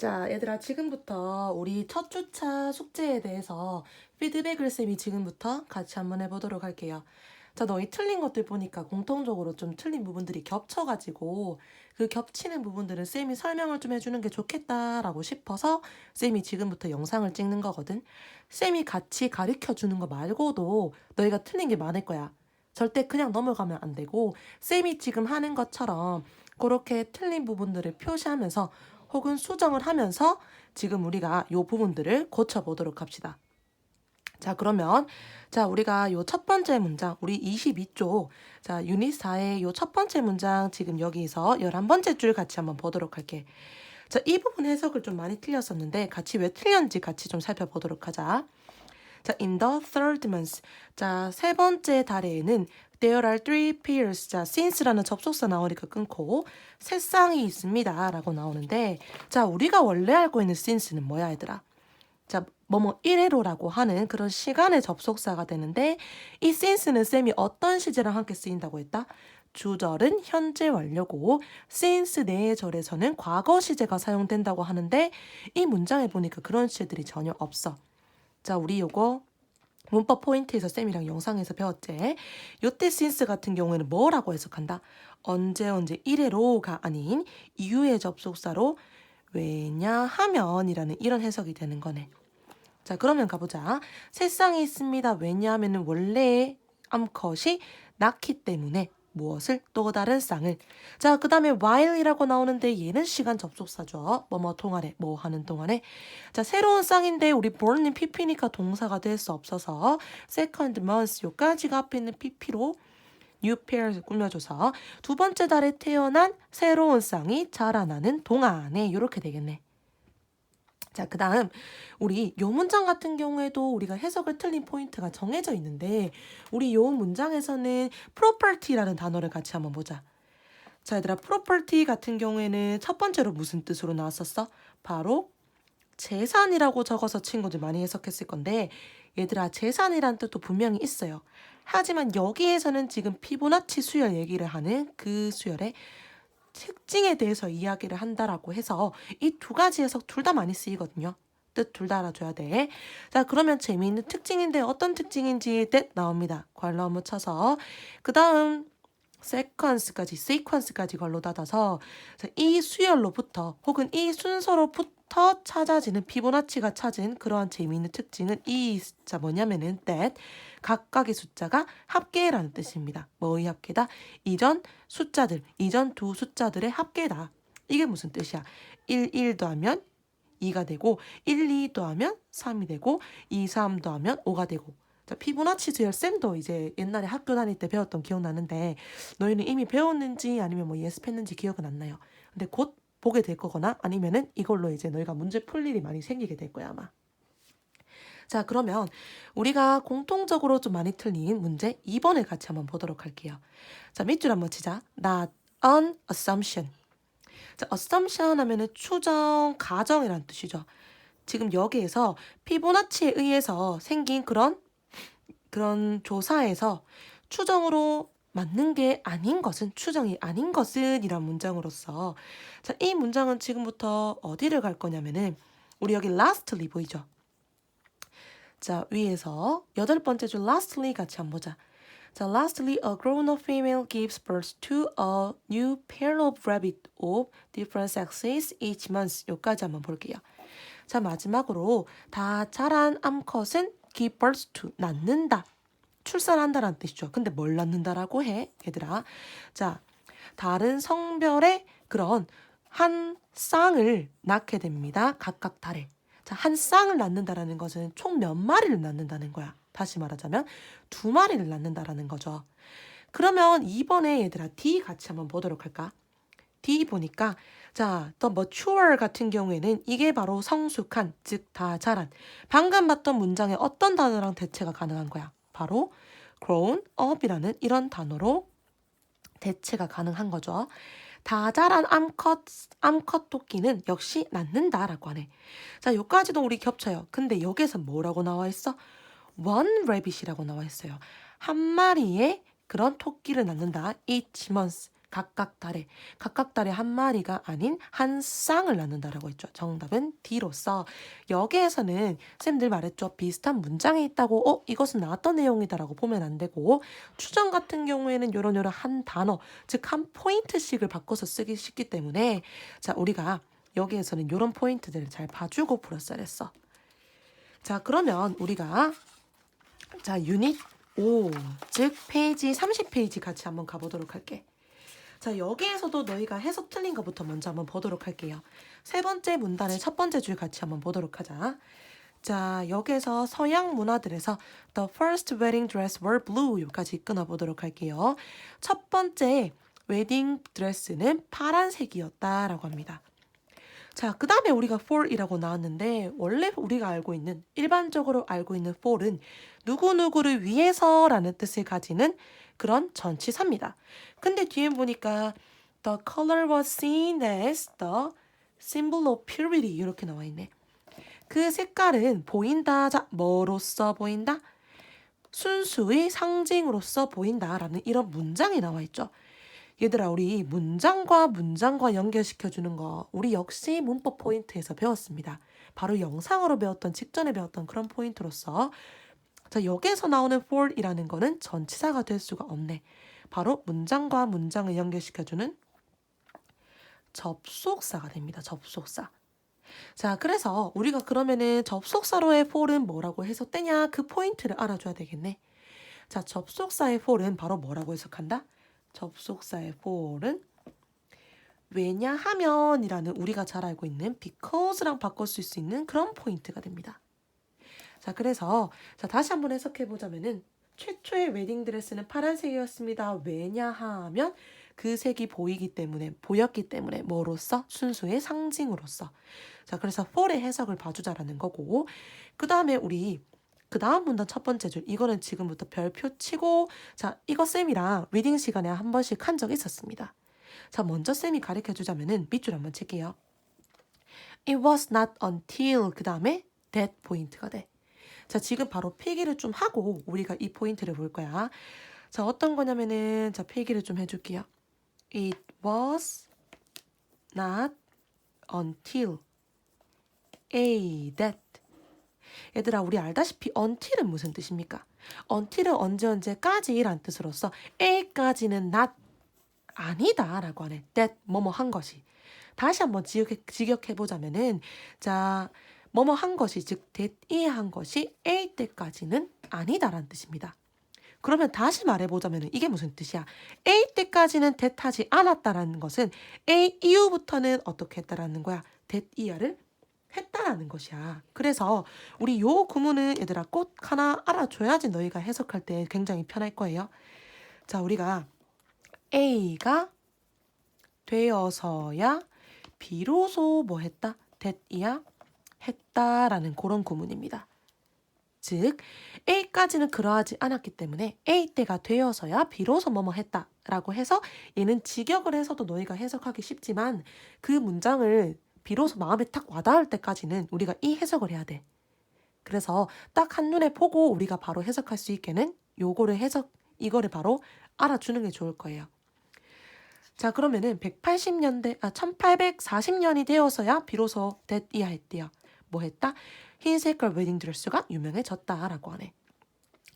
자, 얘들아, 지금부터 우리 첫 주차 숙제에 대해서 피드백을 쌤이 지금부터 같이 한번 해보도록 할게요. 자, 너희 틀린 것들 보니까 공통적으로 좀 틀린 부분들이 겹쳐가지고 그 겹치는 부분들은 쌤이 설명을 좀 해주는 게 좋겠다라고 싶어서 쌤이 지금부터 영상을 찍는 거거든. 쌤이 같이 가르쳐 주는 거 말고도 너희가 틀린 게 많을 거야. 절대 그냥 넘어가면 안 되고 쌤이 지금 하는 것처럼 그렇게 틀린 부분들을 표시하면서 혹은 수정을 하면서 지금 우리가 요 부분들을 고쳐보도록 합시다. 자, 그러면 자, 우리가 요 첫 번째 문장, 우리 22쪽, 자, 유닛 4의 요 첫 번째 문장 지금 여기서 11번째 줄 같이 한번 보도록 할게. 자, 이 부분 해석을 좀 많이 틀렸었는데 같이 왜 틀렸는지 같이 좀 살펴보도록 하자. 자, in the third month. 자, 세 번째 달에는 there are three pairs. 자, since라는 접속사 나오니까 끊고 세 쌍이 있습니다. 라고 나오는데 자, 우리가 원래 알고 있는 since는 뭐야, 얘들아? 자, 뭐뭐 1회로라고 하는 그런 시간의 접속사가 되는데 이 since는 쌤이 어떤 시제랑 함께 쓰인다고 했다? 주절은 현재 완료고 since 네 절에서는 과거 시제가 사용된다고 하는데 이 문장에 보니까 그런 시제들이 전혀 없어. 자, 우리 요거 문법 포인트에서 쌤이랑 영상에서 배웠지. 요때 since 같은 경우에는 뭐라고 해석한다? 언제 1회로가 아닌 이후의 접속사로 왜냐하면이라는 이런 해석이 되는 거네. 자, 그러면 가보자. 세 쌍이 있습니다. 왜냐하면 원래의 암컷이 낳기 때문에 무엇을? 또 다른 쌍을. 자, 그 다음에 while이라고 나오는데 얘는 시간 접속사죠. 뭐뭐 동안에, 뭐 하는 동안에. 자, 새로운 쌍인데 우리 born은 pp니까 동사가 될 수 없어서 second month 요까지가 앞에 있는 pp로 new pairs 꾸며줘서 두 번째 달에 태어난 새로운 쌍이 자라나는 동안에 이렇게 되겠네. 자, 그 다음 우리 요 문장 같은 경우에도 우리가 해석을 틀린 포인트가 정해져 있는데 우리 요 문장에서는 property라는 단어를 같이 한번 보자. 자, 얘들아, property 같은 경우에는 첫 번째로 무슨 뜻으로 나왔었어? 바로 재산이라고 적어서 친구들 많이 해석했을 건데 얘들아, 재산이란 뜻도 분명히 있어요. 하지만 여기에서는 지금 피보나치 수열 얘기를 하는 그 수열의 특징에 대해서 이야기를 한다라고 해서 이 두 가지 해석 둘 다 많이 쓰이거든요. 뜻 둘 다 알아줘야 돼. 자, 그러면 재미있는 특징인데 어떤 특징인지 뜻 나옵니다. 괄호 한번 쳐서 그 다음 sequence까지 괄호 닫아서 이 수열로부터 혹은 이 순서로부터 찾아지는 피보나치가 찾은 그러한 재미있는 특징은 자, 뭐냐면은 that 각각의 숫자가 합계라는 뜻입니다. 뭐의 합계다? 이전 두 숫자들의 합계다. 이게 무슨 뜻이야? 1 더하면 2가 되고 2 더하면 3이 되고 3 더하면 5가 되고. 자, 피보나치 수열 쌤도 이제 옛날에 학교 다닐 때 배웠던 기억나는데 너희는 이미 배웠는지 아니면 뭐 예습했는지 기억은 안 나요. 근데 곧 보게 될 거거나 아니면은 이걸로 이제 너희가 문제 풀 일이 많이 생기게 될 거야, 아마. 자, 그러면 우리가 공통적으로 좀 많이 틀린 문제 2번을 같이 한번 보도록 할게요. 자, 밑줄 한번 치자. Not an assumption. 자, assumption 하면은 추정, 가정이란 뜻이죠. 지금 여기에서 피보나치에 의해서 생긴 그런 조사에서 추정으로 맞는 게 아닌 것은, 추정이 아닌 것은 이란 문장으로서 자, 이 문장은 지금부터 어디를 갈 거냐면은 우리 여기 lastly 보이죠? 자, 위에서 8번째 줄 lastly 같이 한번 보자. 자, lastly, a grown-up female gives birth to a new pair of rabbit of different sexes each month. 여기까지 한번 볼게요. 자, 마지막으로 다 자란 암컷은 give birth to, 낳는다. 출산한다라는 뜻이죠. 근데 뭘 낳는다라고 해, 얘들아? 자, 다른 성별의 그런 한 쌍을 낳게 됩니다. 각각 달에. 자, 한 쌍을 낳는다라는 것은 총 몇 마리를 낳는다는 거야. 다시 말하자면 2마리를 낳는다라는 거죠. 그러면 이번에 얘들아 D 같이 한번 보도록 할까? D 보니까 자, 또 mature 같은 경우에는 이게 바로 성숙한, 즉 다 자란. 방금 봤던 문장에 어떤 단어랑 대체가 가능한 거야? 바로 grown up이라는 이런 단어로 대체가 가능한 거죠. 다 자란 암컷 토끼는 역시 낳는다라고 하네. 자, 여기까지도 우리 겹쳐요. 근데 여기에서 뭐라고 나와 있어? one rabbit이라고 나와 있어요. 한 마리의 그런 토끼를 낳는다. each month. 각각 달에 한 마리가 아닌 한 쌍을 낳는다라고 했죠. 정답은 D로서 여기에서는 쌤들 말했죠. 비슷한 문장이 있다고 이것은 나왔던 내용이다라고 보면 안 되고 추정 같은 경우에는 요런 한 단어 즉 한 포인트씩을 바꿔서 쓰기 쉽기 때문에 자 우리가 여기에서는 요런 포인트들을 잘 봐주고 풀었어야 했어. 자 그러면 우리가 자 유닛 5, 즉 페이지 30페이지 같이 한번 가보도록 할게. 자 여기에서도 너희가 해석 틀린 것부터 먼저 한번 보도록 할게요. 세 번째 문단의 첫 번째 줄 같이 한번 보도록 하자. 자 여기에서 서양 문화들에서 The first wedding dress were blue 여기까지 끊어보도록 할게요. 첫 번째 웨딩 드레스는 파란색이었다라고 합니다. 자, 그 다음에 우리가 for이라고 나왔는데 원래 우리가 알고 있는 일반적으로 알고 있는 for은 누구누구를 위해서라는 뜻을 가지는 그런 전치사입니다. 근데 뒤에 보니까 the color was seen as the symbol of purity 이렇게 나와 있네. 그 색깔은 보인다. 자, 뭐로써 보인다? 순수의 상징으로서 보인다라는 이런 문장이 나와 있죠. 얘들아 우리 문장과 연결시켜주는 거 우리 역시 문법 포인트에서 배웠습니다. 바로 영상으로 배웠던 직전에 배웠던 그런 포인트로서 자 여기에서 나오는 for이라는 거는 전치사가 될 수가 없네. 바로 문장과 문장을 연결시켜주는 접속사가 됩니다. 접속사. 자 그래서 우리가 그러면은 접속사로의 for은 뭐라고 해석되냐 그 포인트를 알아줘야 되겠네. 자 접속사의 for은 바로 뭐라고 해석한다? 접속사의 for은 왜냐하면이라는 우리가 잘 알고 있는 because랑 바꿀 수 있는 그런 포인트가 됩니다. 자, 그래서 자 다시 한번 해석해 보자면은 최초의 웨딩 드레스는 파란색이었습니다. 왜냐하면 그 색이 보였기 때문에 뭐로서 순수의 상징으로서. 자, 그래서 for의 해석을 봐주자라는 거고 그 다음에 우리 그 다음 문단 첫 번째 줄 이거는 지금부터 별표 치고 자 이거 쌤이랑 리딩 시간에 한 번씩 한 적이 있었습니다. 자 먼저 쌤이 가르쳐 주자면은 밑줄 한번 칠게요. It was not until 그 다음에 that 포인트가 돼. 자 지금 바로 필기를 좀 하고 우리가 이 포인트를 볼 거야. 자 어떤 거냐면은 자 필기를 좀 해줄게요. It was not until that 얘들아 우리 알다시피 until은 무슨 뜻입니까? until은 언제까지란 뜻으로서 a까지는 not 아니다 라고 하네. that 뭐뭐 한 것이. 다시 한번 직역해보자면은 자 뭐뭐 한 것이 즉 that 한 것이 a 때까지는 아니다라는 뜻입니다. 그러면 다시 말해보자면 이게 무슨 뜻이야? A 때까지는 that 하지 않았다라는 것은 A 이후부터는 어떻게 했다라는 거야? that 이하를 했다라는 것이야. 그래서 우리 요 구문은 얘들아 꼭 하나 알아줘야지 너희가 해석할 때 굉장히 편할 거예요. 자, 우리가 A가 되어서야 비로소 뭐 했다? that이야 했다라는 그런 구문입니다. 즉 A까지는 그러하지 않았기 때문에 A 때가 되어서야 비로소 뭐뭐 했다라고 해서 얘는 직역을 해서도 너희가 해석하기 쉽지만 그 문장을 비로소 마음에 딱 와닿을 때까지는 우리가 이 해석을 해야 돼. 그래서 딱 한눈에 보고 우리가 바로 해석할 수 있게는 이거를 바로 알아주는 게 좋을 거예요. 자 그러면은 1840년이 되어서야 비로소 that이야 했대요. 뭐 했다? 흰색깔 웨딩드레스가 유명해졌다라고 하네.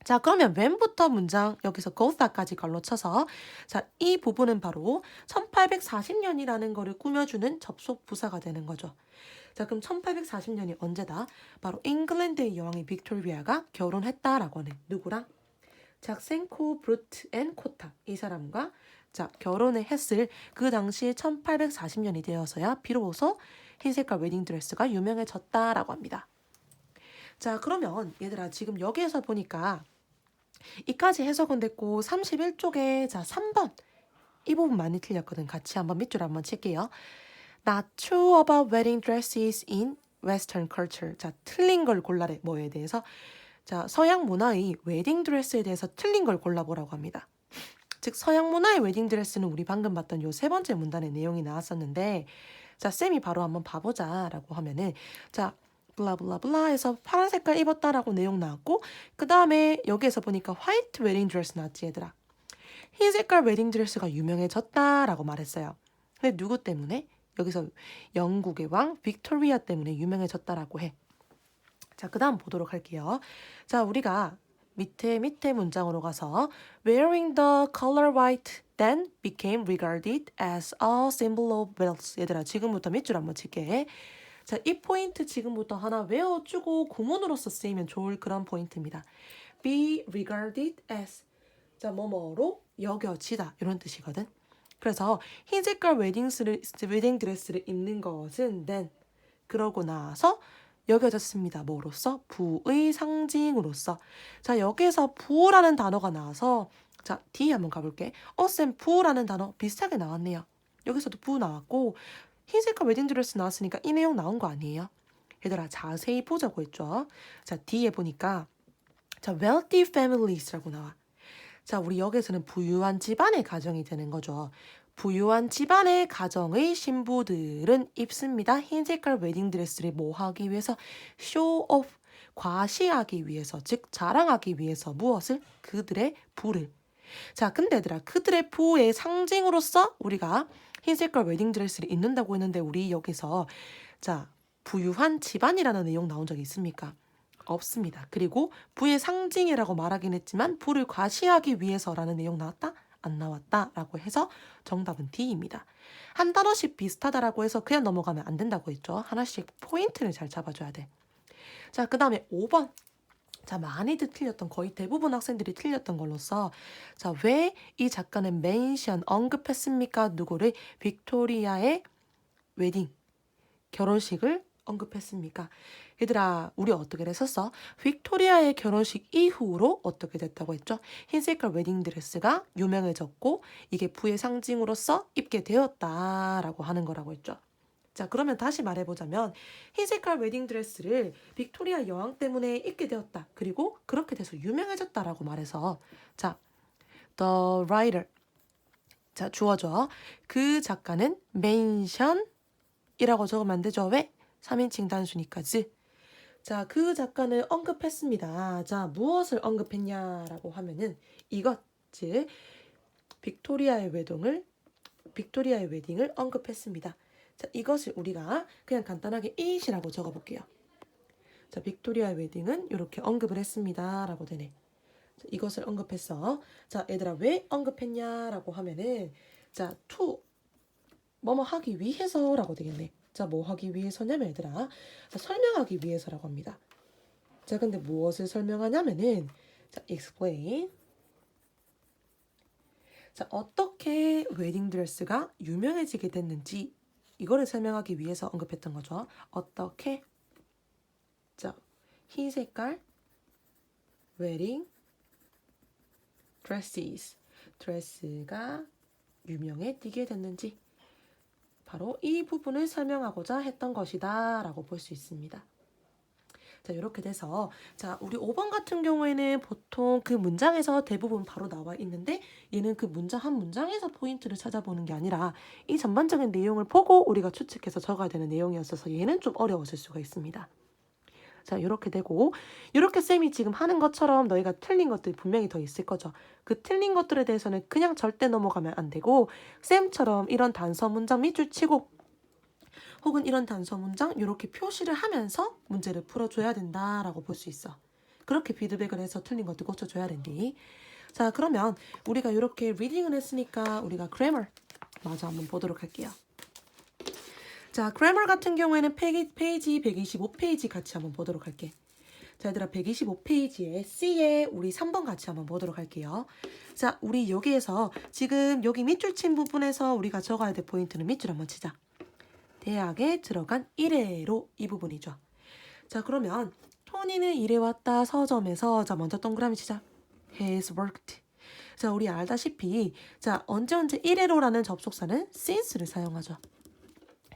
자 그러면 when부터 문장 여기서 go's까지 걸로 쳐서 자 이 부분은 바로 1840년이라는 거를 꾸며주는 접속 부사가 되는 거죠. 자 그럼 1840년이 언제다? 바로 잉글랜드의 여왕이 빅토리아가 결혼했다라고 하네. 누구랑? 작센코 브루트 앤 코타 이 사람과 자 결혼을 했을 그 당시에 1840년이 되어서야 비로소 흰색깔 웨딩드레스가 유명해졌다라고 합니다. 자 그러면 얘들아 지금 여기에서 보니까 이까지 해석은 됐고 31쪽에 자 3번 이 부분 많이 틀렸거든. 같이 한번 밑줄 한번 칠게요. Not true about wedding dresses in Western culture. 자 틀린 걸 골라래. 뭐에 대해서? 자 서양 문화의 웨딩 드레스에 대해서 틀린 걸 골라보라고 합니다. 즉 서양 문화의 웨딩 드레스는 우리 방금 봤던 요 세 번째 문단의 내용이 나왔었는데 자 쌤이 바로 한번 봐보자 라고 하면은 자 블라블라블라 해서 파란 색깔 입었다라고 내용 나왔고 그 다음에 여기에서 보니까 화이트 웨딩 드레스 나왔지 얘들아. 흰 색깔 웨딩드레스가 유명해졌다라고 말했어요. 근데 누구 때문에? 여기서 영국의 왕 빅토리아 때문에 유명해졌다라고 해. 자, 그 다음 보도록 할게요. 자, 우리가 밑에 문장으로 가서 Wearing the color white then became regarded as a symbol of wealth. 얘들아, 지금부터 밑줄 한번 칠게. 자, 이 포인트 지금부터 하나 외워주고 구문으로서 쓰이면 좋을 그런 포인트입니다. Be regarded as. 자, 뭐뭐로 여겨지다. 이런 뜻이거든. 그래서 흰 색깔 웨딩 드레스를 입는 것은 then 그러고 나서 여겨졌습니다. 뭐로서? 부의 상징으로서. 자, 여기서 부라는 단어가 나와서 자, D 한번 가볼게. 쌤, 부라는 단어 비슷하게 나왔네요. 여기서도 부 나왔고 흰색깔 웨딩드레스 나왔으니까 이 내용 나온 거 아니에요? 얘들아, 자세히 보자고 했죠. 자, D에 보니까 자, wealthy families라고 나와. 자, 우리 여기서는 부유한 집안의 가정이 되는 거죠. 부유한 집안의 가정의 신부들은 입습니다. 흰 색깔 웨딩드레스를 뭐 하기 위해서? show off, 과시하기 위해서, 즉 자랑하기 위해서 무엇을? 그들의 부를. 자, 근데 얘들아, 그들의 부의 상징으로서 우리가 흰 색깔 웨딩드레스를 입는다고 했는데 우리 여기서 자, 부유한 집안이라는 내용 나온 적이 있습니까? 없습니다. 그리고 부의 상징이라고 말하긴 했지만 부를 과시하기 위해서라는 내용 나왔다? 안 나왔다라고 해서 정답은 D입니다. 한 단어씩 비슷하다라고 해서 그냥 넘어가면 안 된다고 했죠. 하나씩 포인트를 잘 잡아줘야 돼. 자, 그 다음에 5번. 자, 많이들 틀렸던, 거의 대부분 학생들이 틀렸던 걸로써 자, 왜 이 작가는 멘션, 언급했습니까? 누구를? 빅토리아의 웨딩, 결혼식을 언급했습니까? 얘들아, 우리 어떻게 했었어? 빅토리아의 결혼식 이후로 어떻게 됐다고 했죠? 흰색깔 웨딩드레스가 유명해졌고 이게 부의 상징으로서 입게 되었다라고 하는 거라고 했죠. 자, 그러면 다시 말해보자면 흰색깔 웨딩드레스를 빅토리아 여왕 때문에 입게 되었다. 그리고 그렇게 돼서 유명해졌다라고 말해서 자, the writer. 자, 주어져. 그 작가는 mention이라고 적으면 안 되죠. 왜? 3인칭 단수니까 즈. 자, 그 작가는 언급했습니다. 자, 무엇을 언급했냐라고 하면은 이것, 즉 빅토리아의 웨딩을 언급했습니다. 자, 이것을 우리가 그냥 간단하게 it이라고 적어볼게요. 자, 빅토리아의 웨딩은 이렇게 언급을 했습니다. 라고 되네. 자, 이것을 언급했어. 자, 얘들아, 왜 언급했냐라고 하면은 자, to 뭐뭐 하기 위해서라고 되겠네. 자, 뭐 하기 위해서냐면 얘들아, 자, 설명하기 위해서라고 합니다. 자, 근데 무엇을 설명하냐면은 자, explain. 자, 어떻게 웨딩드레스가 유명해지게 됐는지 이거를 설명하기 위해서 언급했던 거죠. 어떻게 자, 흰 색깔 웨딩 드레스가 유명해지게 됐는지 바로 이 부분을 설명하고자 했던 것이다 라고 볼 수 있습니다. 자, 이렇게 돼서 자, 우리 5번 같은 경우에는 보통 그 문장에서 대부분 바로 나와 있는데 얘는 그 문장 한 문장에서 포인트를 찾아보는 게 아니라 이 전반적인 내용을 보고 우리가 추측해서 적어야 되는 내용이었어서 얘는 좀 어려웠을 수가 있습니다. 자, 이렇게 되고 이렇게 쌤이 지금 하는 것처럼 너희가 틀린 것들이 분명히 더 있을 거죠. 그 틀린 것들에 대해서는 그냥 절대 넘어가면 안 되고 쌤처럼 이런 단서 문장 밑줄 치고 혹은 이런 단서 문장 이렇게 표시를 하면서 문제를 풀어줘야 된다라고 볼 수 있어. 그렇게 피드백을 해서 틀린 것도 고쳐줘야 된디. 자, 그러면 우리가 이렇게 리딩을 했으니까 우리가 grammar 마저 한번 보도록 할게요. 자, grammar 같은 경우에는 페이지 125페이지 같이 한번 보도록 할게. 자, 얘들아, 125페이지에 C에 우리 3번 같이 한번 보도록 할게요. 자, 우리 여기에서 지금 여기 밑줄 친 부분에서 우리가 적어야 될 포인트는 밑줄 한번 치자. 대학에 들어간 이래로 이 부분이죠. 자, 그러면 토니는 일해왔다 서점에서 자, 먼저 동그라미 치자. has worked. 자, 우리 알다시피 자, 언제 이래로라는 접속사는 since를 사용하죠.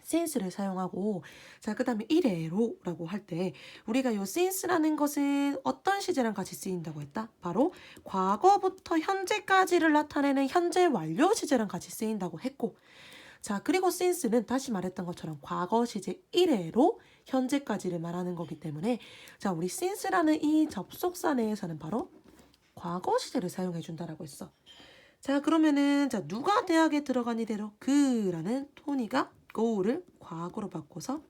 since를 사용하고 자, 그 다음에 이래로라고 할 때 우리가 요 since라는 것은 어떤 시제랑 같이 쓰인다고 했다? 바로 과거부터 현재까지를 나타내는 현재 완료 시제랑 같이 쓰인다고 했고 자, 그리고 since는 다시 말했던 것처럼 과거 시제 이래로 현재까지를 말하는 거기 때문에 자, 우리 since라는 이 접속사 내에서는 바로 과거 시제를 사용해 준다라고 했어. 자, 그러면은 자, 누가 대학에 들어간 이대로 그라는 토니가 go를 과거로 바꿔서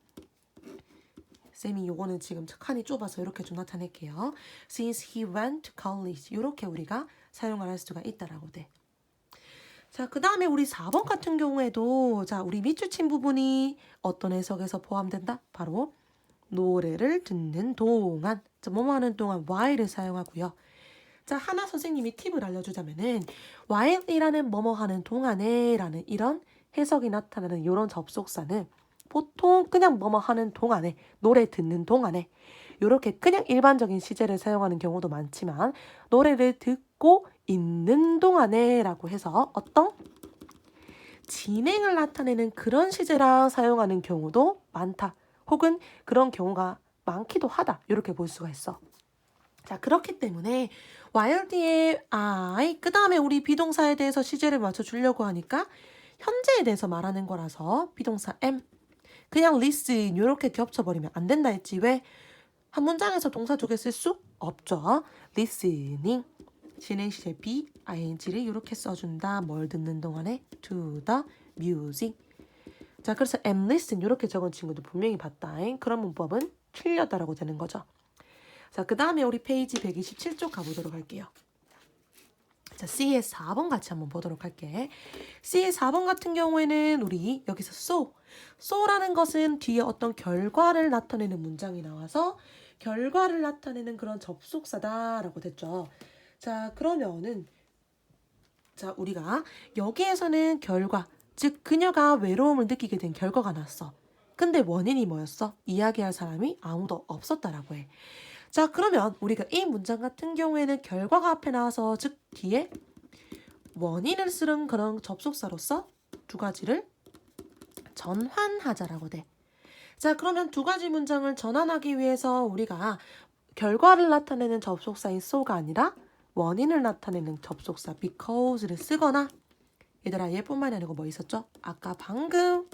쌤이 요거는 지금 칸이 좁아서 이렇게 좀 나타낼게요. Since he went to college. 이렇게 우리가 사용을 할 수가 있다라고 돼. 자, 그 다음에 우리 4번 같은 경우에도 자, 우리 밑줄친 부분이 어떤 해석에서 포함된다? 바로 노래를 듣는 동안, 자, 뭐뭐 하는 동안 while을 사용하고요. 자, 하나 선생님이 팁을 알려주자면은 while이라는 뭐뭐 하는 동안에 라는 이런 해석이 나타나는 이런 접속사는 보통 그냥 뭐뭐 하는 동안에, 노래 듣는 동안에 이렇게 그냥 일반적인 시제를 사용하는 경우도 많지만 노래를 듣고 있는 동안에 라고 해서 어떤 진행을 나타내는 그런 시제랑 사용하는 경우도 많다. 혹은 그런 경우가 많기도 하다. 이렇게 볼 수가 있어. 자, 그렇기 때문에 while 뒤에 I, 그 다음에 우리 비동사에 대해서 시제를 맞춰주려고 하니까 현재에 대해서 말하는 거라서 비동사 am, 그냥 listen 이렇게 겹쳐버리면 안 된다 했지. 왜? 한 문장에서 동사 두 개 쓸 수 없죠. listening, 진행 시제 be, ing를 이렇게 써준다. 뭘 듣는 동안에 to the music. 자, 그래서 am listen 이렇게 적은 친구도 분명히 봤다. 그런 문법은 틀렸다라고 되는 거죠. 자, 그 다음에 우리 페이지 127쪽 가보도록 할게요. 자, C의 4번 같이 한번 보도록 할게. C의 4번 같은 경우에는 우리 여기서 so라는 것은 뒤에 어떤 결과를 나타내는 문장이 나와서 결과를 나타내는 그런 접속사다라고 됐죠. 자, 그러면은 자, 우리가 여기에서는 결과, 즉 그녀가 외로움을 느끼게 된 결과가 났어. 근데 원인이 뭐였어? 이야기할 사람이 아무도 없었다라고 해. 자, 그러면 우리가 이 문장 같은 경우에는 결과가 앞에 나와서 즉 뒤에 원인을 쓰는 그런 접속사로서 두 가지를 전환하자라고 돼. 자, 그러면 두 가지 문장을 전환하기 위해서 우리가 결과를 나타내는 접속사인 so가 아니라 원인을 나타내는 접속사 because를 쓰거나, 얘들아 얘뿐만이 아니고 뭐 있었죠? 아까 방금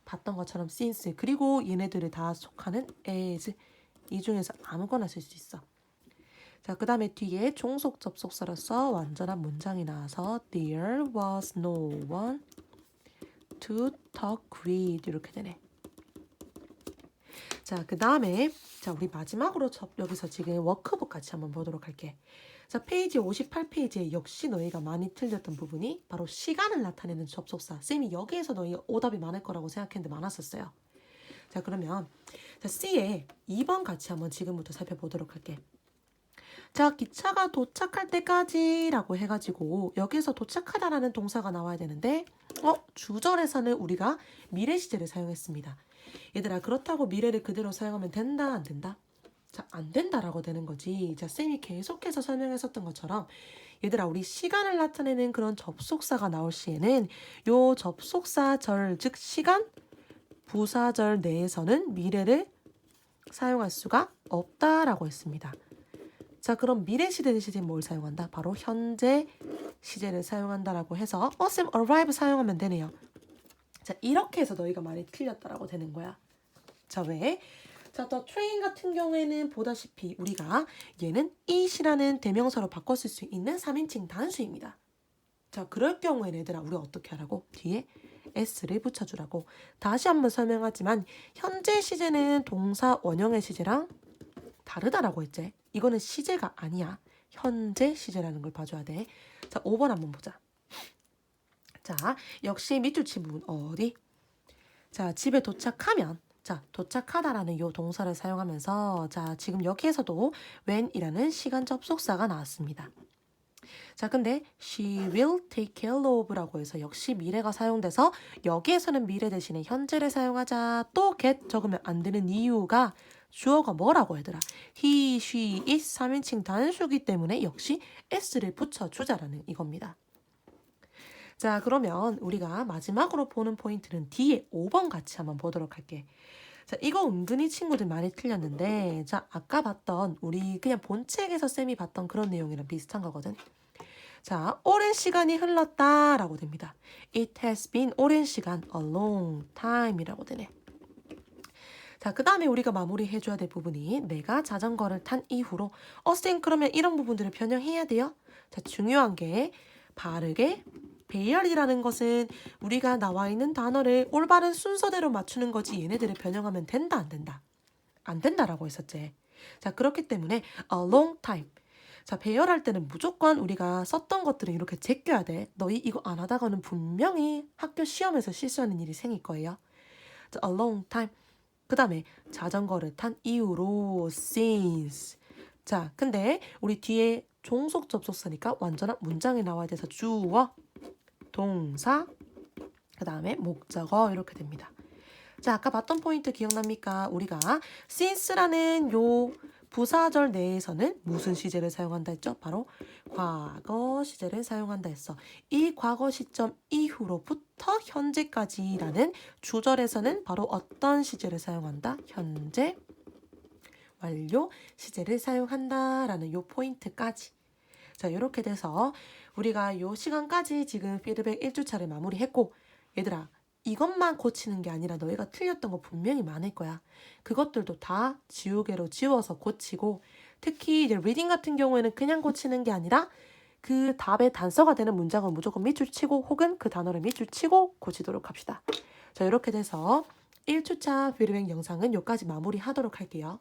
봤던 것처럼 since, 그리고 얘네들을 다 속하는 as, 이 중에서 아무거나 쓸 수 있어. 자, 그 다음에 뒤에 종속 접속사로서 완전한 문장이 나와서 There was no one to talk with 이렇게 되네. 자, 그 다음에 자, 우리 마지막으로 여기서 지금 워크북 같이 한번 보도록 할게. 자, 페이지 58페이지에 역시 너희가 많이 틀렸던 부분이 바로 시간을 나타내는 접속사. 쌤이 여기에서 너희가 오답이 많을 거라고 생각했는데 많았었어요. 자, 그러면 자, C에 2번 같이 한번 지금부터 살펴보도록 할게. 자, 기차가 도착할 때까지라고 해가지고 여기서 도착하다라는 동사가 나와야 되는데 주절에서는 우리가 미래 시제를 사용했습니다. 얘들아, 그렇다고 미래를 그대로 사용하면 된다, 안 된다? 자, 안 된다라고 되는 거지. 자, 쌤이 계속해서 설명했었던 것처럼 얘들아, 우리 시간을 나타내는 그런 접속사가 나올 시에는 요 접속사절, 즉 시간, 부사절 내에서는 미래를 사용할 수가 없다라고 했습니다. 자, 그럼 미래 시대 대신 뭘 사용한다? 바로 현재 시제를 사용한다라고 해서 쌤 arrive 사용하면 되네요. 자, 이렇게 해서 너희가 많이 틀렸다라고 되는 거야. 자, 왜? 자, 더 train 같은 경우에는 보다시피 우리가 얘는 it이라는 대명사로 바꿔 쓸 수 있는 3인칭 단수입니다. 자, 그럴 경우에는 얘들아, 우리가 어떻게 하라고? 뒤에 s를 붙여주라고. 다시 한번 설명하지만 현재 시제는 동사 원형의 시제랑 다르다라고 했지. 이거는 시제가 아니야. 현재 시제라는 걸 봐줘야 돼. 자, 5번 한번 보자. 자, 역시 밑줄 친 부분 어디? 자, 집에 도착하면, 자, 도착하다라는 요 동사를 사용하면서, 자, 지금 여기에서도 when이라는 시간 접속사가 나왔습니다. 자, 근데 she will take care of라고 해서 역시 미래가 사용돼서 여기에서는 미래 대신에 현재를 사용하자. 또 get 적으면 안 되는 이유가 주어가 뭐라고 얘들아? he, she, it 3인칭 단수기 때문에 역시 s를 붙여주자라는 이겁니다. 자, 그러면 우리가 마지막으로 보는 포인트는 뒤에 5번 같이 한번 보도록 할게. 자, 이거 은근히 친구들 많이 틀렸는데, 자, 아까 봤던 우리 그냥 본책에서 쌤이 봤던 그런 내용이랑 비슷한 거거든. 자, 오랜 시간이 흘렀다라고 됩니다. It has been 오랜 시간, a long time이라고 되네. 자, 그 다음에 우리가 마무리해줘야 될 부분이 내가 자전거를 탄 이후로 쌤 그러면 이런 부분들을 변형해야 돼요? 자, 중요한 게 바르게. 배열이라는 것은 우리가 나와 있는 단어를 올바른 순서대로 맞추는 거지 얘네들을 변형하면 된다, 안 된다? 안 된다라고 했었지. 자, 그렇기 때문에 a long time. 자, 배열할 때는 무조건 우리가 썼던 것들을 이렇게 제껴야 돼. 너희 이거 안 하다가는 분명히 학교 시험에서 실수하는 일이 생길 거예요. 자, a long time. 그 다음에 자전거를 탄 이후로 since. 자, 근데 우리 뒤에 종속 접속사니까 완전한 문장이 나와야 돼서 주어, 동사, 그 다음에 목적어 이렇게 됩니다. 자, 아까 봤던 포인트 기억납니까? 우리가 since라는 요 부사절 내에서는 무슨 시제를 사용한다 했죠? 바로 과거 시제를 사용한다 했어. 이 과거 시점 이후로부터 현재까지라는 주절에서는 바로 어떤 시제를 사용한다? 현재 완료 시제를 사용한다라는 요 포인트까지. 자, 이렇게 돼서 우리가 요 시간까지 지금 피드백 1주차를 마무리했고, 얘들아, 이것만 고치는 게 아니라 너희가 틀렸던 거 분명히 많을 거야. 그것들도 다 지우개로 지워서 고치고, 특히 이제 리딩 같은 경우에는 그냥 고치는 게 아니라 그 답의 단서가 되는 문장은 무조건 밑줄 치고 혹은 그 단어를 밑줄 치고 고치도록 합시다. 자, 이렇게 돼서 1주차 피드백 영상은 여기까지 마무리하도록 할게요.